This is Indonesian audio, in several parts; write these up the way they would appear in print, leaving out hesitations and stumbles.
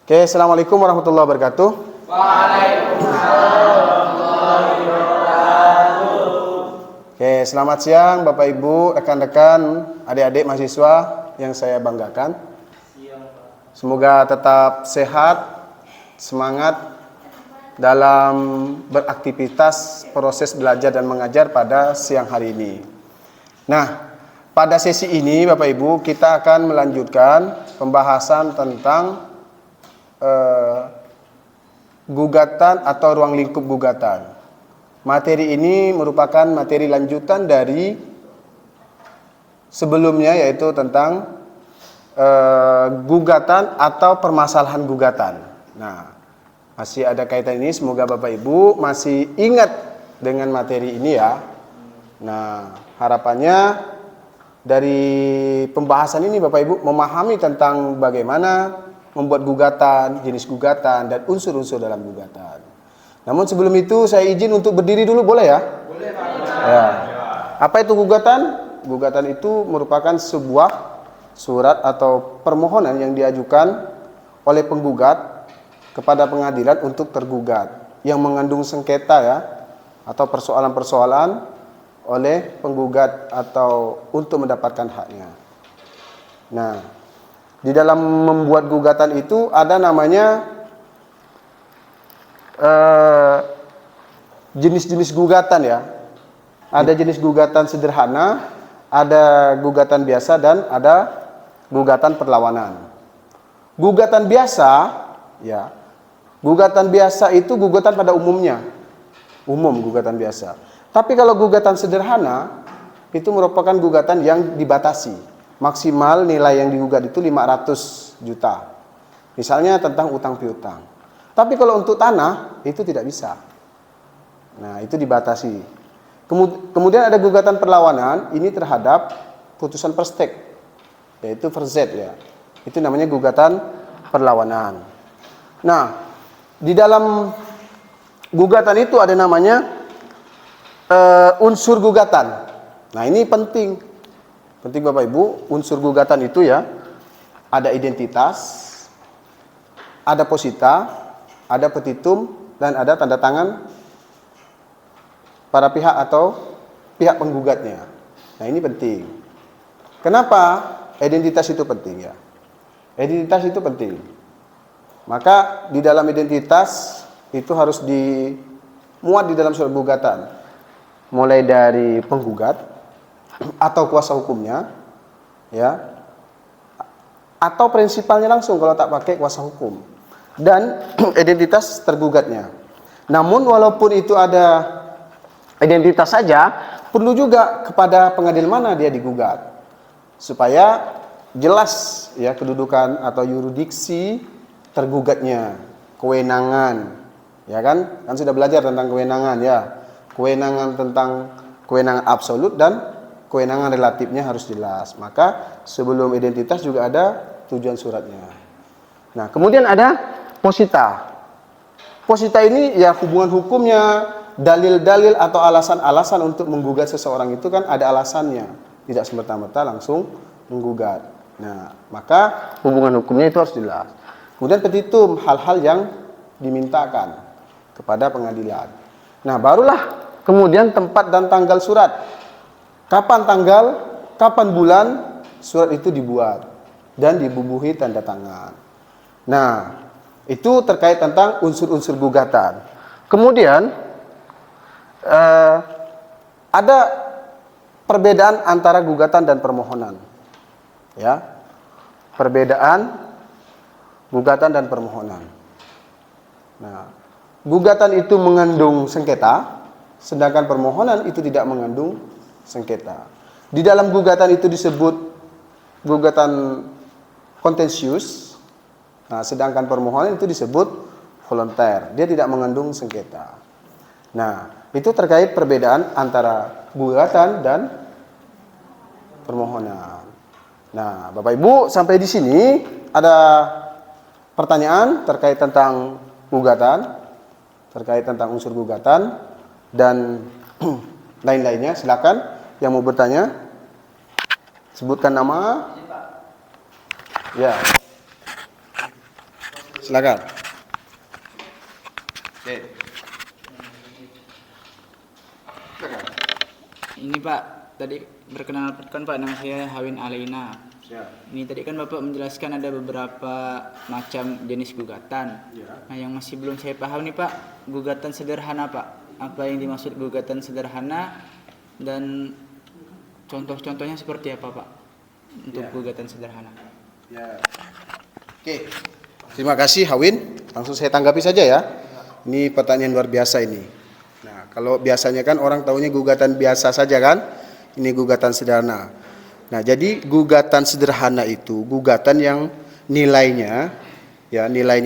Oke, assalamualaikum warahmatullahi wabarakatuh. Waalaikumsalam warahmatullahi wabarakatuh. Oke, selamat siang Bapak Ibu, rekan-rekan, adik-adik mahasiswa yang saya banggakan. Semoga tetap sehat, semangat dalam beraktivitas proses belajar dan mengajar pada siang hari ini. Nah, pada sesi ini Bapak Ibu kita akan melanjutkan pembahasan tentang gugatan atau ruang lingkup gugatan. Materi ini merupakan materi lanjutan dari sebelumnya, yaitu tentang gugatan atau permasalahan gugatan. Nah, masih ada kaitan ini, semoga Bapak Ibu masih ingat dengan materi ini ya. Nah, harapannya dari pembahasan ini Bapak Ibu memahami tentang bagaimana membuat gugatan, jenis gugatan, dan unsur-unsur dalam gugatan. Namun sebelum itu saya izin untuk berdiri dulu, boleh ya? Boleh Pak. Ya. Apa itu gugatan? Gugatan itu merupakan sebuah surat atau permohonan yang diajukan oleh penggugat kepada pengadilan untuk tergugat, yang mengandung sengketa ya, atau persoalan-persoalan oleh penggugat atau untuk mendapatkan haknya. Nah, di dalam membuat gugatan itu ada namanya jenis-jenis gugatan ya. Ada jenis gugatan sederhana, ada gugatan biasa, dan ada gugatan perlawanan. Gugatan biasa ya. Gugatan biasa itu gugatan pada umumnya. Umum gugatan biasa. Tapi kalau gugatan sederhana itu merupakan gugatan yang dibatasi. Maksimal nilai yang digugat itu 500 juta. Misalnya tentang utang piutang. Tapi kalau untuk tanah itu tidak bisa. Nah, itu dibatasi. Kemudian ada gugatan perlawanan, ini terhadap putusan perstek, yaitu verzet ya. Itu namanya gugatan perlawanan. Nah, di dalam gugatan itu ada namanya unsur gugatan. Nah, ini penting. Penting Bapak Ibu, unsur gugatan itu ya, ada identitas, ada posita, ada petitum, dan ada tanda tangan para pihak atau pihak penggugatnya. Nah, ini penting. Kenapa identitas itu penting ya? Identitas itu penting. Maka di dalam identitas itu harus dimuat di dalam surat gugatan. Mulai dari penggugat atau kuasa hukumnya ya, atau prinsipalnya langsung kalau tak pakai kuasa hukum, dan identitas tergugatnya. Namun walaupun itu ada identitas saja, perlu juga kepada pengadilan mana dia digugat, supaya jelas ya kedudukan atau yurisdiksi tergugatnya, kewenangan, ya kan sudah belajar tentang kewenangan ya, kewenangan tentang kewenangan absolut dan kewenangan relatifnya harus jelas. Maka sebelum identitas juga ada tujuan suratnya. Nah, kemudian ada posita. Posita ini ya hubungan hukumnya, dalil-dalil atau alasan-alasan untuk menggugat seseorang itu kan ada alasannya. Tidak semerta-merta langsung menggugat. Nah, maka hubungan hukumnya itu harus jelas. Kemudian petitum, hal-hal yang dimintakan kepada pengadilan. Nah, barulah kemudian tempat dan tanggal surat. Kapan tanggal, kapan bulan surat itu dibuat dan dibubuhi tanda tangan. Nah, itu terkait tentang unsur-unsur gugatan. Kemudian ada perbedaan antara gugatan dan permohonan. Ya. Perbedaan gugatan dan permohonan. Nah, gugatan itu mengandung sengketa, sedangkan permohonan itu tidak mengandung sengketa. Di dalam gugatan itu disebut gugatan kontensius. Nah, sedangkan permohonan itu disebut volunter. Dia tidak mengandung sengketa. Nah, itu terkait perbedaan antara gugatan dan permohonan. Nah, Bapak Ibu, sampai di sini ada pertanyaan terkait tentang gugatan, terkait tentang unsur gugatan dan lain-lainnya. Silakan yang mau bertanya, sebutkan nama. Ya. Silakan. Oke. Silakan. Ini Pak, tadi perkenalkan Pak, nama saya Hawin Alaina. Ya. Ini tadi kan Bapak menjelaskan ada beberapa macam jenis gugatan. Ya. Nah, yang masih belum saya paham nih Pak, gugatan sederhana Pak. Apa yang dimaksud gugatan sederhana dan contoh-contohnya seperti apa Pak untuk Ya. gugatan sederhana? Ya. Oke. Terima kasih Hawin. Langsung saya tanggapi saja ya. Ini pertanyaan luar biasa ini. Nah, kalau biasanya kan orang taunya gugatan biasa saja kan? Ini gugatan sederhana. Nah, jadi gugatan sederhana itu gugatan yang nilainya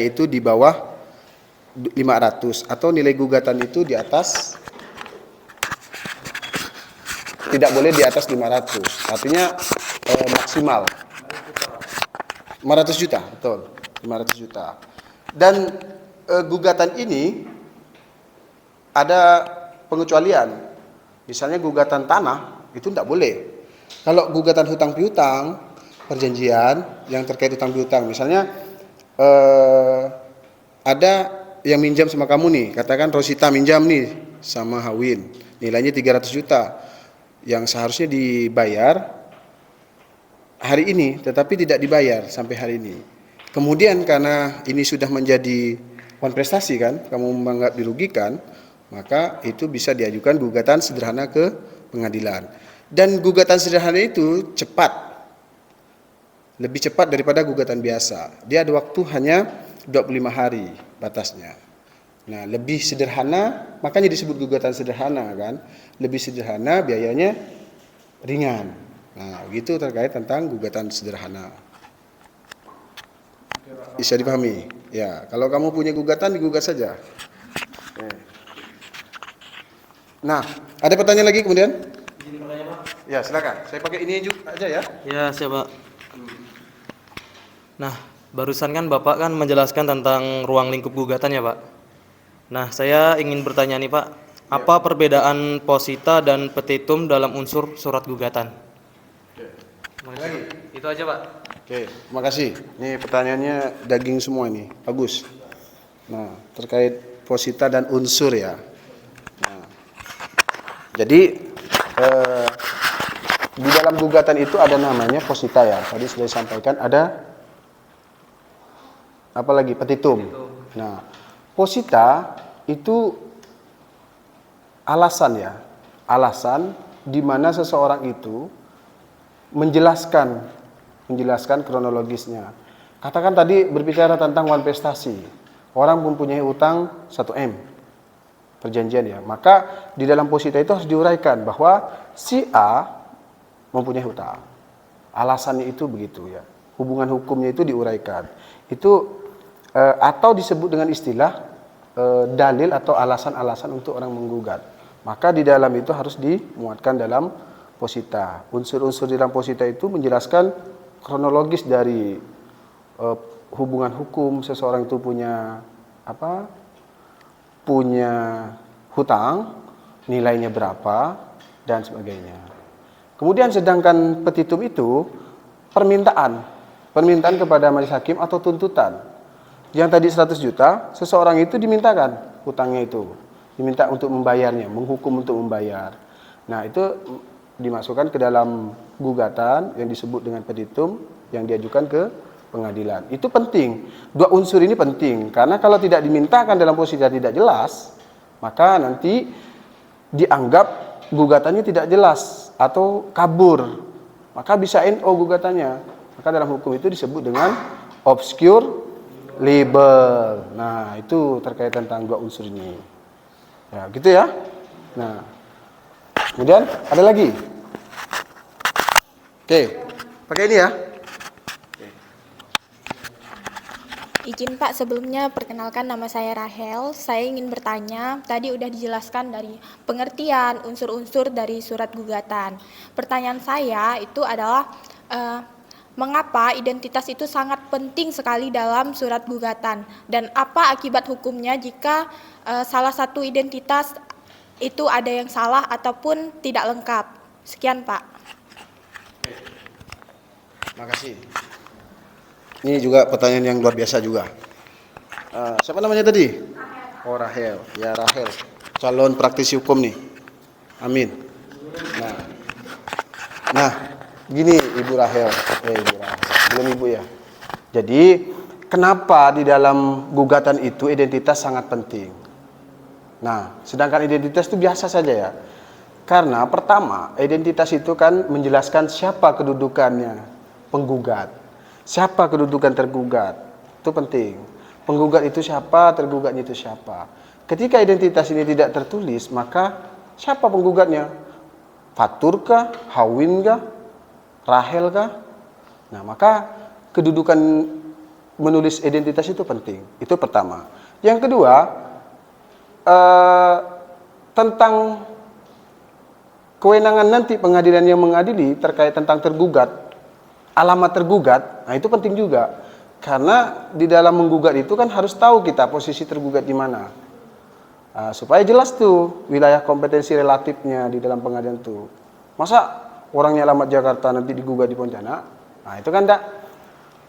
itu di bawah 500 atau nilai gugatan itu di atas, tidak boleh di atas 500. Artinya maksimal 500 juta, betul. 500 juta. Dan gugatan ini ada pengecualian. Misalnya gugatan tanah itu tidak boleh. Kalau gugatan hutang piutang, perjanjian yang terkait hutang piutang, misalnya ada yang minjam sama kamu nih, katakan Rosita minjam nih sama Hawin, nilainya 300 juta, yang seharusnya dibayar hari ini, tetapi tidak dibayar sampai hari ini. Kemudian karena ini sudah menjadi wan prestasi kan, kamu menganggap dirugikan, maka itu bisa diajukan gugatan sederhana ke pengadilan. Dan gugatan sederhana itu cepat, lebih cepat daripada gugatan biasa. Dia ada waktu hanya 25 hari batasnya. Nah, lebih sederhana, makanya disebut gugatan sederhana kan. Lebih sederhana, biayanya ringan. Nah, gitu terkait tentang gugatan sederhana. Bisa dipahami? Ya, kalau kamu punya gugatan, digugat saja. Nah, ada pertanyaan lagi kemudian? Ya, silakan. Saya pakai ini aja ya. Ya, siap Pak. Nah, barusan kan Bapak kan menjelaskan tentang ruang lingkup gugatan ya Pak. Nah, saya ingin bertanya nih Pak, apa perbedaan posita dan petitum dalam unsur surat gugatan? Lagi. Itu aja Pak. Oke, terima kasih. Ini pertanyaannya daging semua ini, bagus. Nah, terkait posita dan unsur ya. Nah, jadi di dalam gugatan itu ada namanya posita ya. Tadi sudah disampaikan ada apa lagi? Petitum. Nah, posita itu alasan ya. Alasan di mana seseorang itu menjelaskan kronologisnya. Katakan tadi berbicara tentang wan prestasi. Orang mempunyai utang 1M. Perjanjian ya. Maka di dalam posita itu harus diuraikan bahwa si A mempunyai hutang. Alasannya itu begitu ya. Hubungan hukumnya itu diuraikan. Itu atau disebut dengan istilah dalil atau alasan-alasan untuk orang menggugat. Maka di dalam itu harus dimuatkan dalam posita. Unsur-unsur di dalam posita itu menjelaskan kronologis dari hubungan hukum seseorang itu punya apa? Punya hutang, nilainya berapa dan sebagainya. Kemudian sedangkan petitum itu permintaan kepada majelis hakim atau tuntutan. Yang tadi 100 juta, seseorang itu dimintakan hutangnya itu. Diminta untuk membayarnya, menghukum untuk membayar. Nah, itu dimasukkan ke dalam gugatan yang disebut dengan petitum yang diajukan ke pengadilan. Itu penting. Dua unsur ini penting karena kalau tidak dimintakan dalam posisi tidak jelas, maka nanti dianggap gugatannya tidak jelas atau kabur, maka bisa NO gugatannya. Maka dalam hukum itu disebut dengan obscure libel. Nah, itu terkait tentang dua unsur ini. Ya, gitu ya. Nah, kemudian ada lagi. Oke, pakai ini ya. Izin Pak, sebelumnya perkenalkan nama saya Rahel. Saya ingin bertanya, tadi udah dijelaskan dari pengertian unsur-unsur dari surat gugatan. Pertanyaan saya itu adalah mengapa identitas itu sangat penting sekali dalam surat gugatan dan apa akibat hukumnya jika salah satu identitas itu ada yang salah ataupun tidak lengkap. Sekian Pak. Terima kasih. Ini juga pertanyaan yang luar biasa juga. Siapa namanya tadi? Oh, Rahel. Ya, Rahel. Calon praktisi hukum nih. Amin. Nah, gini Ibu Rahel. Ibu Rahel. Belum Ibu ya. Jadi, kenapa di dalam gugatan itu identitas sangat penting? Nah, sedangkan identitas itu biasa saja ya. Karena pertama, identitas itu kan menjelaskan siapa kedudukannya penggugat. Siapa kedudukan tergugat. Itu penting. Penggugat itu siapa, tergugatnya itu siapa. Ketika identitas ini tidak tertulis, maka siapa penggugatnya? Fatur kah? Hawin kah? Rahel kah? Nah, maka kedudukan menulis identitas itu penting. Itu pertama. Yang kedua, tentang kewenangan nanti pengadilan yang mengadili terkait tentang tergugat, alamat tergugat, nah itu penting juga. Karena di dalam menggugat itu kan harus tahu kita posisi tergugat di mana. Supaya jelas tuh wilayah kompetensi relatifnya di dalam pengadilan itu. Masa orangnya alamat Jakarta nanti digugat di Pontianak? Nah itu kan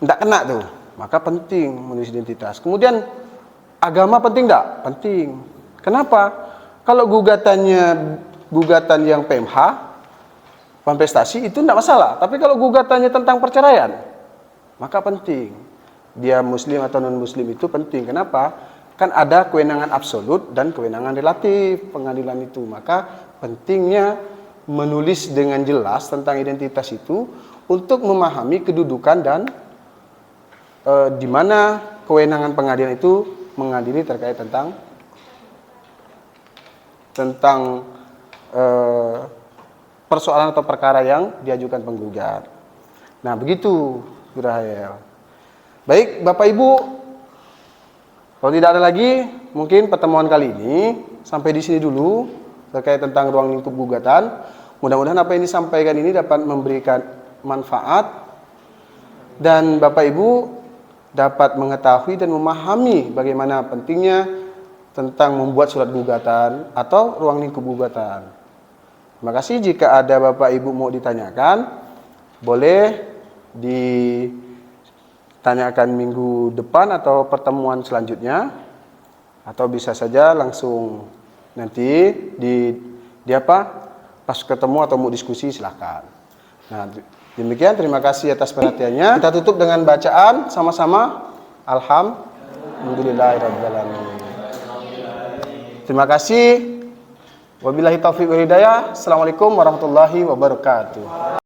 enggak kena tuh. Maka penting menulis identitas. Kemudian agama penting enggak? Penting. Kenapa? Kalau gugatan yang PMH, manifestasi itu tidak masalah. Tapi kalau gugatannya tentang perceraian, maka penting. Dia muslim atau non-muslim itu penting. Kenapa? Kan ada kewenangan absolut dan kewenangan relatif pengadilan itu. Maka pentingnya menulis dengan jelas tentang identitas itu untuk memahami kedudukan dan di mana kewenangan pengadilan itu mengadili terkait tentang persoalan atau perkara yang diajukan penggugat. Nah, begitu, Bu Rahel. Baik, Bapak Ibu, kalau tidak ada lagi, mungkin pertemuan kali ini sampai di sini dulu terkait tentang ruang lingkup gugatan. Mudah-mudahan apa yang disampaikan ini dapat memberikan manfaat dan Bapak Ibu dapat mengetahui dan memahami bagaimana pentingnya tentang membuat surat gugatan atau ruang lingkup gugatan. Terima kasih. Jika ada Bapak Ibu mau ditanyakan, boleh ditanyakan minggu depan atau pertemuan selanjutnya, atau bisa saja langsung nanti pas ketemu atau mau diskusi silahkan. Nah, demikian, terima kasih atas perhatiannya. Kita tutup dengan bacaan sama-sama. Alhamdulillahirrahmanirrahim. Terima kasih. Wabillahi taufiq wal hidayah. Assalamualaikum warahmatullahi wabarakatuh.